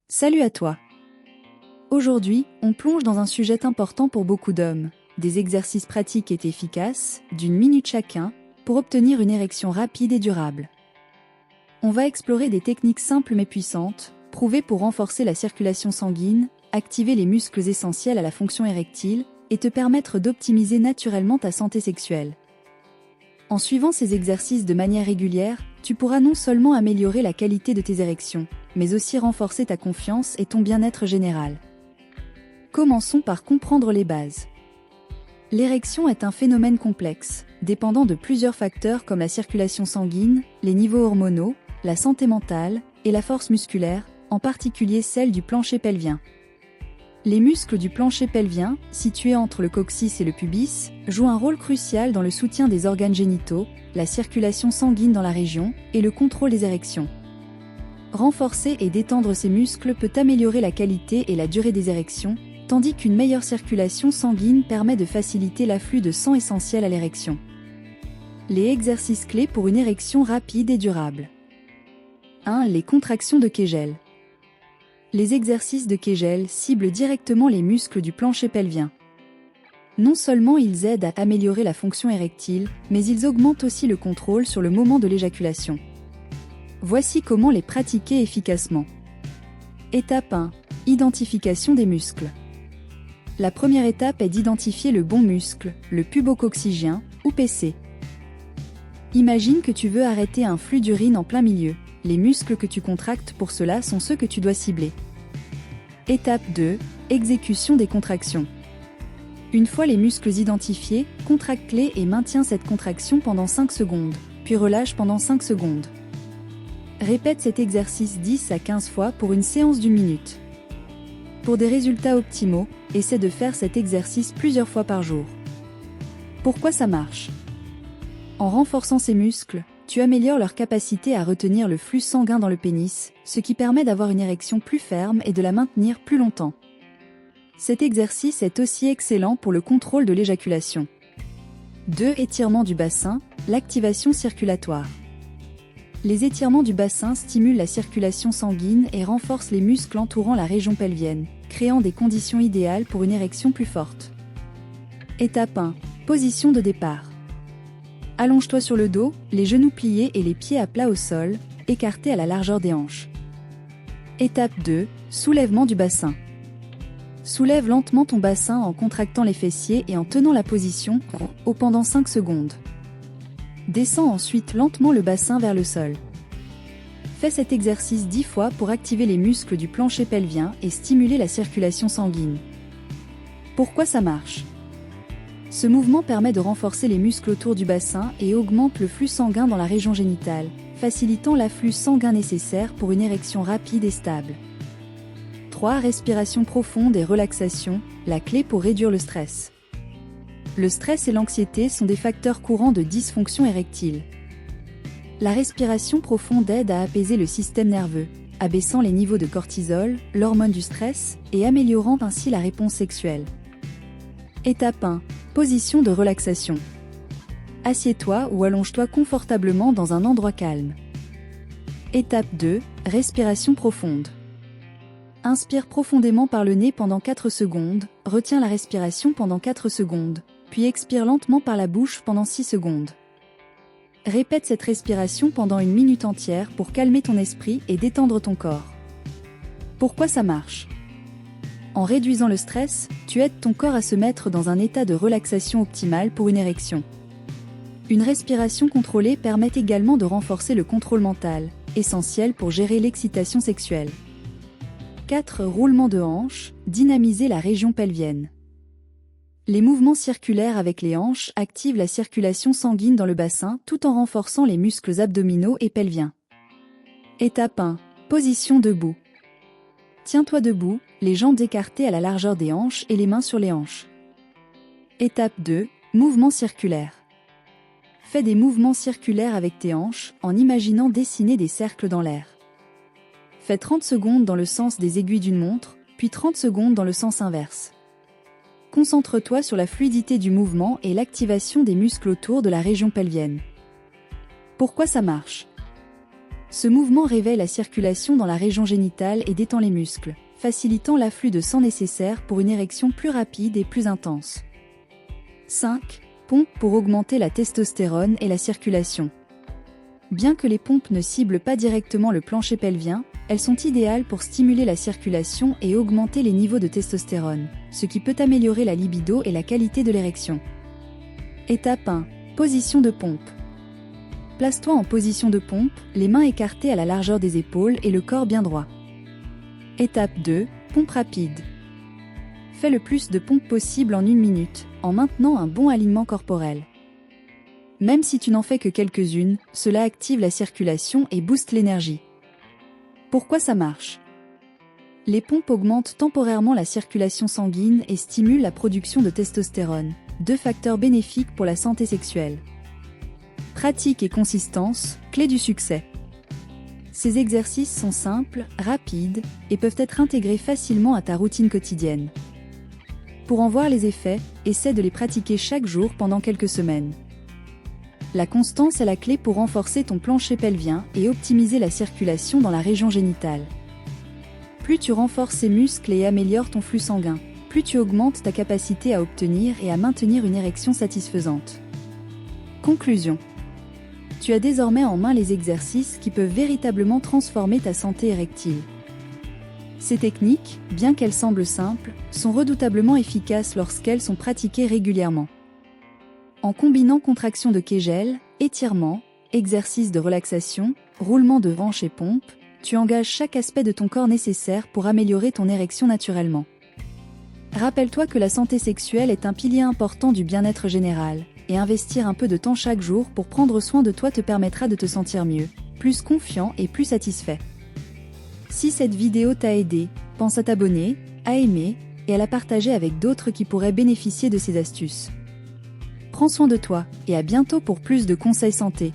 Salut à toi. Aujourd'hui, on plonge dans un sujet important pour beaucoup d'hommes, des exercices pratiques et efficaces, d'une minute chacun, pour obtenir une érection rapide et durable. On va explorer des techniques simples mais puissantes, prouvées pour renforcer la circulation sanguine, activer les muscles essentiels à la fonction érectile et te permettre d'optimiser naturellement ta santé sexuelle. En suivant ces exercices de manière régulière, tu pourras non seulement améliorer la qualité de tes érections, mais aussi renforcer ta confiance et ton bien-être général. Commençons par comprendre les bases. L'érection est un phénomène complexe, dépendant de plusieurs facteurs comme la circulation sanguine, les niveaux hormonaux, la santé mentale et la force musculaire, en particulier celle du plancher pelvien. Les muscles du plancher pelvien, situés entre le coccyx et le pubis, jouent un rôle crucial dans le soutien des organes génitaux, la circulation sanguine dans la région et le contrôle des érections. Renforcer et détendre ces muscles peut améliorer la qualité et la durée des érections, tandis qu'une meilleure circulation sanguine permet de faciliter l'afflux de sang essentiel à l'érection. Les exercices clés pour une érection rapide et durable. 1. Les contractions de Kegel. Les exercices de Kegel ciblent directement les muscles du plancher pelvien. Non seulement ils aident à améliorer la fonction érectile, mais ils augmentent aussi le contrôle sur le moment de l'éjaculation. Voici comment les pratiquer efficacement. Étape 1. Identification des muscles. La première étape est d'identifier le bon muscle, le pubococcygien, ou PC. Imagine que tu veux arrêter un flux d'urine en plein milieu. Les muscles que tu contractes pour cela sont ceux que tu dois cibler. Étape 2. Exécution des contractions. Une fois les muscles identifiés, contracte-les et maintiens cette contraction pendant 5 secondes, puis relâche pendant 5 secondes. Répète cet exercice 10 à 15 fois pour une séance d'1 minute. Pour des résultats optimaux, essaie de faire cet exercice plusieurs fois par jour. Pourquoi ça marche ? En renforçant ces muscles, tu améliores leur capacité à retenir le flux sanguin dans le pénis, ce qui permet d'avoir une érection plus ferme et de la maintenir plus longtemps. Cet exercice est aussi excellent pour le contrôle de l'éjaculation. 2. Étirement du bassin, l'activation circulatoire. Les étirements du bassin stimulent la circulation sanguine et renforcent les muscles entourant la région pelvienne, créant des conditions idéales pour une érection plus forte. Étape 1. Position de départ. Allonge-toi sur le dos, les genoux pliés et les pieds à plat au sol, écartés à la largeur des hanches. Étape 2. Soulèvement du bassin. Soulève lentement ton bassin en contractant les fessiers et en tenant la position haut pendant 5 secondes. Descends ensuite lentement le bassin vers le sol. Fais cet exercice 10 fois pour activer les muscles du plancher pelvien et stimuler la circulation sanguine. Pourquoi ça marche ? Ce mouvement permet de renforcer les muscles autour du bassin et augmente le flux sanguin dans la région génitale, facilitant l'afflux sanguin nécessaire pour une érection rapide et stable. 3. Respiration profonde et relaxation, la clé pour réduire le stress. Le stress et l'anxiété sont des facteurs courants de dysfonction érectile. La respiration profonde aide à apaiser le système nerveux, abaissant les niveaux de cortisol, l'hormone du stress, et améliorant ainsi la réponse sexuelle. Étape 1. Position de relaxation. Assieds-toi ou allonge-toi confortablement dans un endroit calme. Étape 2. Respiration profonde. Inspire profondément par le nez pendant 4 secondes, retiens la respiration pendant 4 secondes, puis expire lentement par la bouche pendant 6 secondes. Répète cette respiration pendant 1 minute entière pour calmer ton esprit et détendre ton corps. Pourquoi ça marche ? En réduisant le stress, tu aides ton corps à se mettre dans un état de relaxation optimal pour une érection. Une respiration contrôlée permet également de renforcer le contrôle mental, essentiel pour gérer l'excitation sexuelle. 4. Roulement de hanches, dynamiser la région pelvienne. Les mouvements circulaires avec les hanches activent la circulation sanguine dans le bassin tout en renforçant les muscles abdominaux et pelviens. Étape 1. Position debout. Tiens-toi debout, les jambes écartées à la largeur des hanches et les mains sur les hanches. Étape 2. Mouvement circulaire. Fais des mouvements circulaires avec tes hanches en imaginant dessiner des cercles dans l'air. Fais 30 secondes dans le sens des aiguilles d'une montre, puis 30 secondes dans le sens inverse. Concentre-toi sur la fluidité du mouvement et l'activation des muscles autour de la région pelvienne. Pourquoi ça marche ? Ce mouvement réveille la circulation dans la région génitale et détend les muscles, facilitant l'afflux de sang nécessaire pour une érection plus rapide et plus intense. 5. Pompe pour augmenter la testostérone et la circulation. Bien que les pompes ne ciblent pas directement le plancher pelvien, elles sont idéales pour stimuler la circulation et augmenter les niveaux de testostérone, ce qui peut améliorer la libido et la qualité de l'érection. Étape 1. Position de pompe. Place-toi en position de pompe, les mains écartées à la largeur des épaules et le corps bien droit. Étape 2. Pompe rapide. Fais le plus de pompes possible en 1 minute, en maintenant un bon alignement corporel. Même si tu n'en fais que quelques-unes, cela active la circulation et booste l'énergie. Pourquoi ça marche? Les pompes augmentent temporairement la circulation sanguine et stimulent la production de testostérone, 2 facteurs bénéfiques pour la santé sexuelle. Pratique et consistance, clé du succès. Ces exercices sont simples, rapides, et peuvent être intégrés facilement à ta routine quotidienne. Pour en voir les effets, essaie de les pratiquer chaque jour pendant quelques semaines. La constance est la clé pour renforcer ton plancher pelvien et optimiser la circulation dans la région génitale. Plus tu renforces ces muscles et améliores ton flux sanguin, plus tu augmentes ta capacité à obtenir et à maintenir une érection satisfaisante. Conclusion. Tu as désormais en main les exercices qui peuvent véritablement transformer ta santé érectile. Ces techniques, bien qu'elles semblent simples, sont redoutablement efficaces lorsqu'elles sont pratiquées régulièrement. En combinant contractions de Kegel, étirements, exercices de relaxation, roulement de hanches et pompes, tu engages chaque aspect de ton corps nécessaire pour améliorer ton érection naturellement. Rappelle-toi que la santé sexuelle est un pilier important du bien-être général, et investir un peu de temps chaque jour pour prendre soin de toi te permettra de te sentir mieux, plus confiant et plus satisfait. Si cette vidéo t'a aidé, pense à t'abonner, à aimer, et à la partager avec d'autres qui pourraient bénéficier de ces astuces. Prends soin de toi, et à bientôt pour plus de conseils santé.